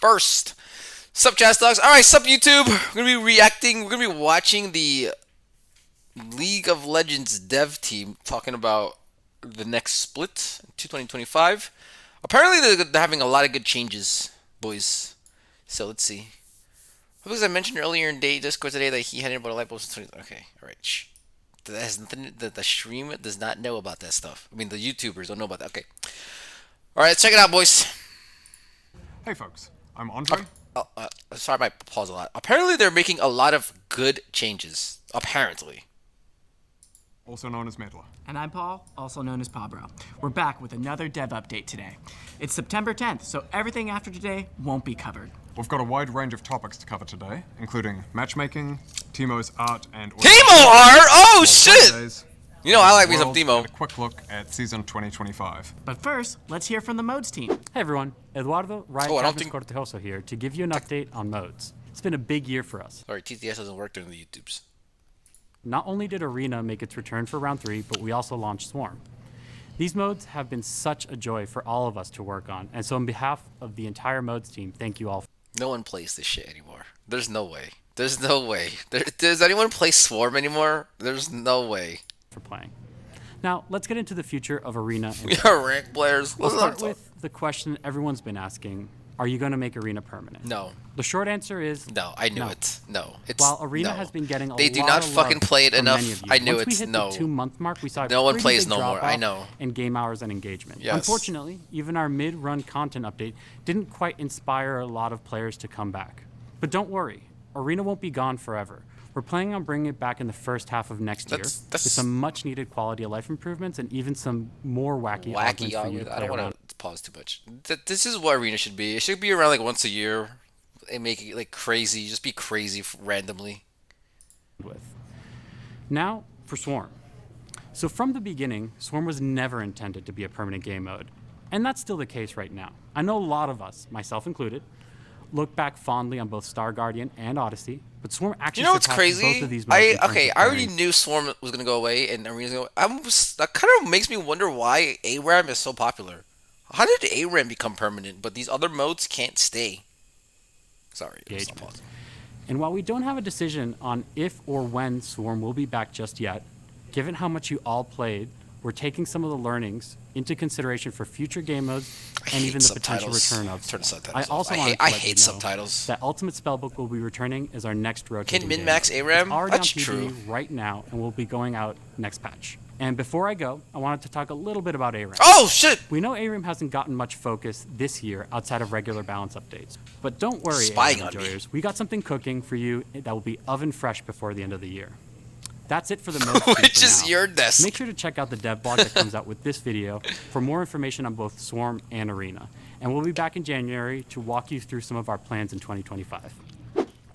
first. Sup, Jazz Dogs? Alright, sup, YouTube? We're gonna be reacting, we're gonna be watching the League of Legends dev team talking about the next split in 2025. Apparently, they're having a lot of good changes, boys. So, let's see. Because I mentioned earlier in Discord today that he hadn't bought a light bulb since 20. Okay, alright. Shh. That has nothing. The stream does not know about that stuff. I mean, the YouTubers don't know about that. Okay. Alright, let's check it out, boys. Hey, folks. I'm Andre. Sorry, I might pause a lot. Apparently, they're making a lot of good changes. Apparently. Also known as Medler. And I'm Paul, also known as Pabro. We're back with another dev update today. It's September 10th, so everything after today won't be covered. We've got a wide range of topics to cover today, including matchmaking, Teemo's art and... Teemo art? Oh, shit! Days, You know, I like me some Teemo. and a quick look at Season 2025. But first, let's hear from the modes team. Hey everyone, Eduardo I don't think- Cortejoso here to give you an update on modes. It's been a big year for us. Sorry, TTS doesn't work during the YouTubes. Not only did Arena make its return for round 3, but we also launched Swarm. These modes have been such a joy for all of us to work on, and so on behalf of the entire modes team, thank you all No one plays this shit anymore. There's no way. There's no way. Does anyone play Swarm anymore? There's no way. for playing. Now, let's get into the future of Arena. And We are ranked players. I'll Let's start not with the question everyone's been asking. Are you going to make Arena permanent? No. The short answer is No, I knew no. it. No. It's While Arena no. has been getting a They do lot not of fucking love play it from enough. many of you. I knew Once we it. hit No. the 2-month mark, we saw a No one pretty plays big no more. I drop-off know. in game hours and engagement. Yes. Unfortunately, even our mid-run content update didn't quite inspire a lot of players to come back. But don't worry, Arena won't be gone forever. We're planning on bringing it back in the first half of next year That's- with some much-needed quality of life improvements and even some more wacky augments for you to I play don't around want to pause too much. This is what Arena should be. It should be around like once a year and make it like crazy. Just be crazy randomly. with. Now for Swarm. So from the beginning, Swarm was never intended to be a permanent game mode. And that's still the case right now. I know a lot of us, myself included, look back fondly on both Star Guardian and Odyssey, but Swarm actually You know what's surpasses both crazy? of these modes in terms I of already playing. knew Swarm was gonna go away and Arena's gonna. That kind of makes me wonder why ARAM is so popular. How did ARAM become permanent, but these other modes can't stay? Sorry. Engagement. And while we don't have a decision on if or when Swarm will be back just yet, given how much you all played, we're taking some of the learnings into consideration for future game modes and even the potential return of Turn the Swarm. subtitles I also off. wanted to I let you hate know subtitles. that Ultimate Spellbook will be returning as our next rotating Can game. min-max ARAM? It's already That's on TV true. right now and will be going out next patch. And before I go, I wanted to talk a little bit about ARAM. Oh shit! We know ARAM hasn't gotten much focus this year outside of regular balance updates. But don't worry, Spying ARAM on me. enjoyers. We got something cooking for you that will be oven fresh before the end of the year. That's it for the most Which is your desk. Make sure to check out the dev blog that comes out with this video for more information on both Swarm and Arena. And we'll be back in January to walk you through some of our plans in 2025.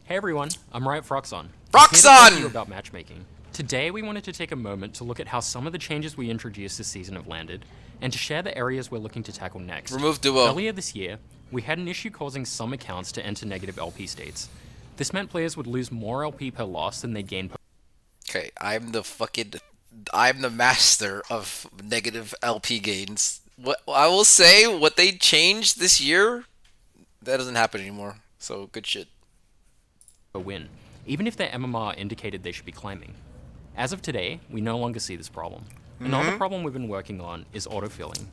Hey everyone, I'm Riot Froxon. Froxon! Here to talk to you about matchmaking. Today we wanted to take a moment to look at how some of the changes we introduced this season have landed, and to share the areas we're looking to tackle next. Remove duo. Earlier this year, we had an issue causing some accounts to enter negative LP states. This meant players would lose more LP per loss than they gained per. Okay, I'm the master of negative LP gains. What I will say, what they changed this year, that doesn't happen anymore. So good shit. Win, even if their MMR indicated they should be climbing. As of today, we no longer see this problem. Another problem we've been working on is autofilling.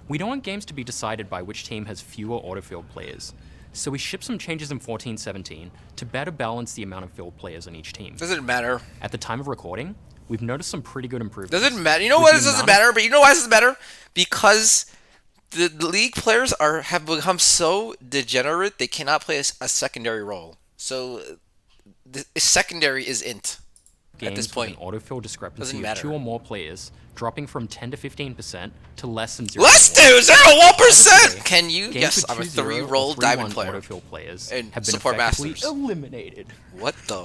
We don't want games to be decided by which team has fewer autofilled players, so we shipped some changes in 14-17 to better balance the amount of filled players on each team. Doesn't matter. At the time of recording, we've noticed some pretty good improvements. Doesn't matter. You know With what? the This doesn't amount matter. But you know why this doesn't matter? Because the league players have become so degenerate they cannot play a secondary role. So the secondary is int at this games point. with an autofill discrepancy Doesn't of matter. 2 or more players, dropping from 10 to 15% to less than 0.1%. Let's do 0.1%. Can you? Games Yes, with I'm a 2-0 or 3-roll 3-1 diamond player. autofill players And have been support effectively masters. eliminated. What the?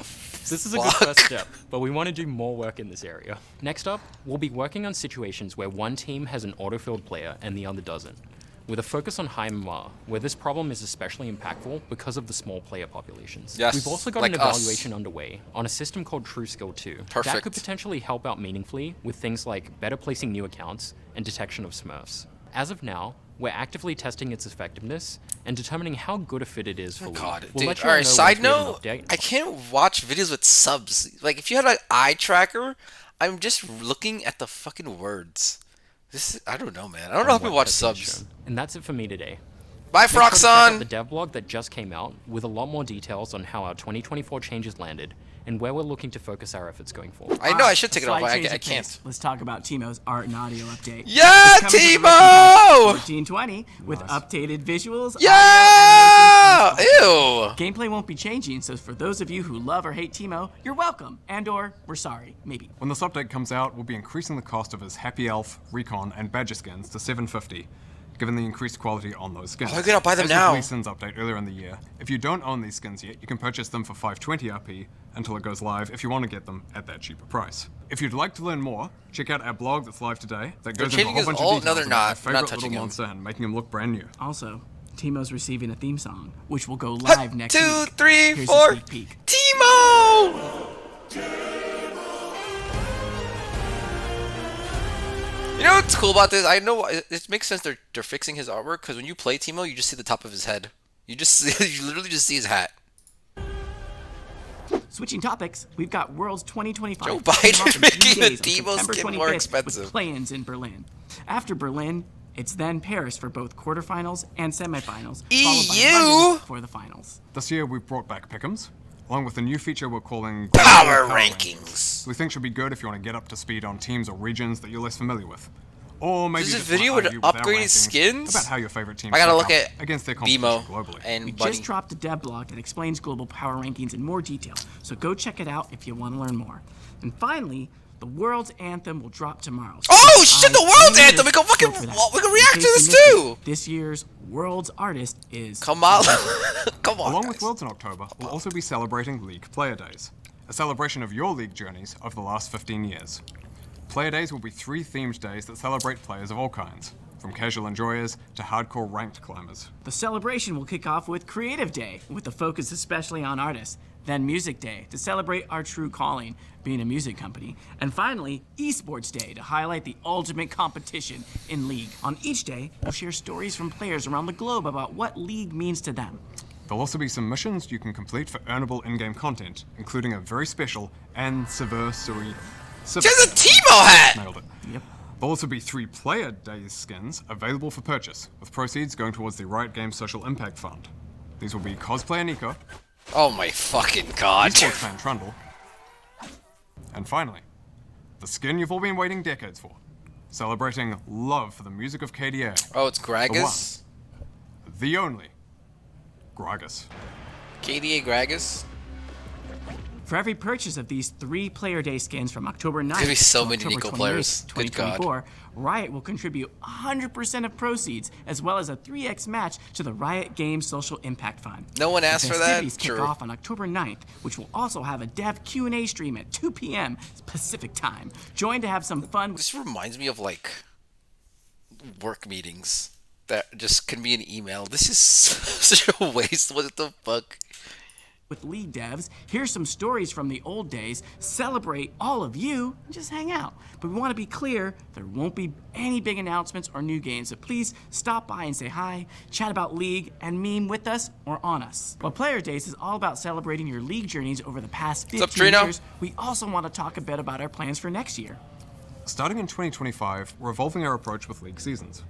This is a good first step, but we want to do more work in this area. Next up, we'll be working on situations where one team has an autofilled player and the other doesn't, with a focus on high MMR, where this problem is especially impactful because of the small player populations. Yes, We've also got like an us. evaluation underway on a system called True Skill 2. That Perfect. could potentially help out meaningfully with things like better placing new accounts and detection of smurfs. As of now, we're actively testing its effectiveness and determining how good a fit it is for League. God, We'll dude. let you All all right. know Side once we have an note: update. I can't watch videos with subs. Like, if you had an eye tracker, I'm just looking at the fucking words. I don't know, man. I don't know how on people what watch has been subs. shown. And that's it for me today. Bye, Make sure to check out the Froxon. dev blog that just came out with a lot more details on how our 2024 changes landed and where we're looking to focus our efforts going forward. I know I should take it off, Slight but change I of pace. can't. Let's talk about Timo's art and audio update. Yeah, It's coming to the Timo! version patch 1420 with updated visuals. Yeah! audio, animations, and Ew! gameplay won't be changing, so for those of you who love or hate Timo, you're welcome, and/or we're sorry, maybe. When this update comes out, we'll be increasing the cost of his Happy Elf, Recon, and Badger skins to $750, given the increased quality on those skins. Oh, I gotta buy them As now. with Lee Sin's update earlier in the year, if you don't own these skins yet, you can purchase them for $520 RP until it goes live if you want to get them at that cheaper price. If you'd like to learn more, check out our blog that's live today that goes into a changing whole his bunch alt? of No, details they're about not. our We're favorite not little touching him. monster and making him look brand new. Also, Timo's receiving a theme song, which will go live next week. 2, 3, Here's 4. a sneak peek. Timo! You know what's cool about this? I know it makes sense they're fixing his artwork because when you play Timo, you just see the top of his head. You just see, you literally just see his hat. Switching topics, we've got Worlds 2025. Joe Biden kicking off in making 3 the days on Timo September skin more 25th expensive. With play-ins in Berlin. After Berlin, it's then Paris for both quarterfinals and semifinals, followed by EU? London for the finals. This year we've brought back Pick'ems, along with a new feature we're calling Power rankings. We think should be good if you want to get up to speed on teams or regions that you're less familiar with. Or maybe Is this just wanna video with argue our upgraded rankings skins? about how your favorite teams I gotta stack look up at against their competition BMO globally. We and Buddy. just dropped a dev blog that explains global power rankings in more detail, so go check it out if you want to learn more. And finally, the World's Anthem will drop tomorrow. So Oh, keep shit, the eyes World's and Anthem! We can ears fucking- peeled for that. we can In react case to you this missed it, too. This year's World's artist is Kamala. Come on, Along guys. with Worlds in October, we'll also be celebrating League Player Days, a celebration of your League journeys over the last 15 years. Player Days will be 3 themed days that celebrate players of all kinds, from casual enjoyers to hardcore ranked climbers. The celebration will kick off with Creative Day, with a focus especially on artists. Then Music Day, to celebrate our true calling, being a music company. And finally, Esports Day, to highlight the ultimate competition in League. On each day, we'll share stories from players around the globe about what League means to them. There'll also be some missions you can complete for earnable in-game content, including a very special anniversary. She has a Timo hat! Nailed it. Yep. There'll also be 3 Player Days skins available for purchase, with proceeds going towards the Riot Games Social Impact Fund. These will be Cosplayer Nico, Oh my fucking god. Esports Fan Trundle, and finally, the skin you've all been waiting decades for, celebrating love for the music of KDA, Oh, it's Gragas? the only Gragas. KDA Gragas? For every purchase of these 3 Player Day skins from October 9th There's be so to many October Nico 28th, players. Good God. 2024, Riot will contribute 100% of proceeds, as well as a 3x match to the Riot Games Social Impact Fund. No one asked The for that? festivities kick True. off on October 9th, which will also have a dev Q&A stream at 2 p.m. Pacific time. Join to have some fun This reminds me of like work meetings that just can be an email. This is such a waste. What the fuck? with League devs, hear some stories from the old days, celebrate all of you, and just hang out. But we want to be clear, there won't be any big announcements or new games, so please stop by and say hi, chat about League, and meme with us or on us. While Player Days is all about celebrating your League journeys over the past What's up, 15 Trino? years, we also want to talk a bit about our plans for next year. Starting in 2025, we're evolving our approach with League seasons.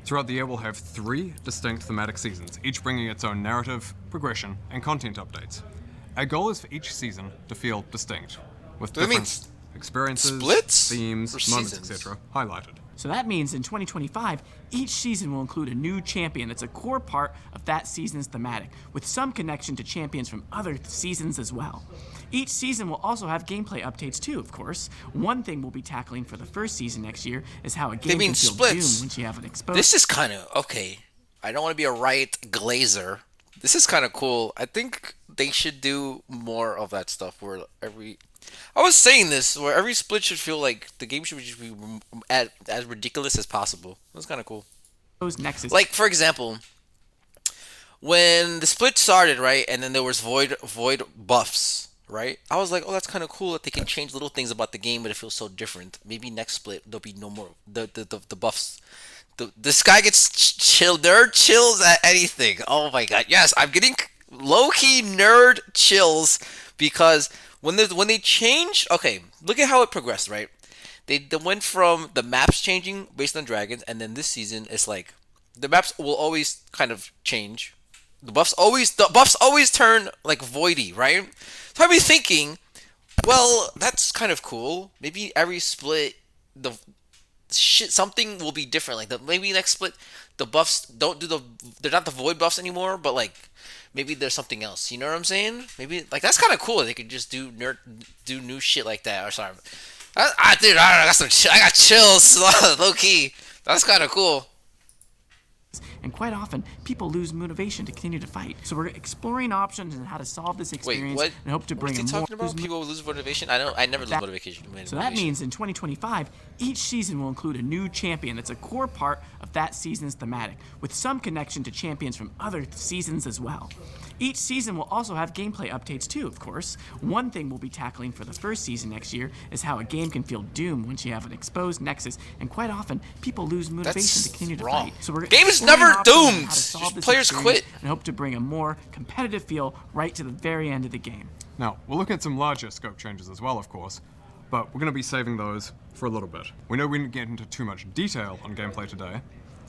Throughout the year, we'll have 3 distinct thematic seasons, each bringing its own narrative, progression, and content updates. Our goal is for each season to feel distinct, with Does that mean different experiences, splits themes, or moments, seasons? etc. highlighted. So that means in 2025, each season will include a new champion that's a core part of that season's thematic, with some connection to champions from other seasons as well. Each season will also have gameplay updates too, of course. One thing we'll be tackling for the first season next year is how a game mean can feel splits. doomed once you have it exposed. This is kind of okay. I don't want to be a Riot glazer. This is kind of cool. I think they should do more of that stuff where I was saying this, where every split should feel like the game should just be as ridiculous as possible. That's kind of cool. Next is Like, for example, when the split started, right, and then there was void buffs, right? I was like, oh, that's kind of cool that they can change little things about the game, but it feels so different. Maybe next split there'll be no more the buffs This guy gets chill. Nerd chills at anything. Oh my god. Yes, I'm getting low key nerd chills because when they change. Okay, look at how it progressed. Right, they went from the maps changing based on dragons, and then this season it's like the maps will always kind of change. The buffs always turn like voidy, right? So I'd be thinking, well, that's kind of cool. Maybe every split, the shit something will be different. Like maybe next split, the buffs don't do they're not the void buffs anymore, but like maybe there's something else. You know what I'm saying? Maybe like that's kind of cool. They could just do new shit like that. Or sorry, dude, I got I got chills, low key. That's kind of cool. And quite often, people lose motivation to continue to fight. So we're exploring options and how to solve this Wait, experience what? and hope to What bring is he a more talking about? People lose motivation. I never lose motivation. So that means in 2025, each season will include a new champion that's a core part of that season's thematic, with some connection to champions from other seasons as well. Each season will also have gameplay updates too, of course. One thing we'll be tackling for the first season next year is how a game can feel doomed once you have an exposed nexus, and quite often, people lose motivation That's to continue wrong. to fight. So we're Game is exploring never options on doomed. how to solve this Players experience quit. and hope to bring a more competitive feel right to the very end of the game. Now, we'll look at some larger scope changes as well, of course, but we're going to be saving those for a little bit. We know we didn't get into too much detail on gameplay today.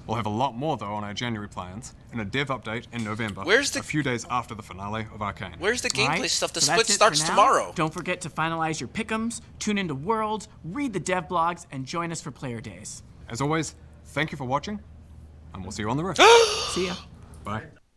We'll have a lot more, though, on our January plans, and a dev update in November, a few days after the finale of Arcane. Where's the gameplay Right? stuff? The So split that's it for starts now. tomorrow. Don't forget to finalize your pick'ems, tune into Worlds, read the dev blogs, and join us for player days. As always, thank you for watching, and we'll see you on the road. See ya. Bye.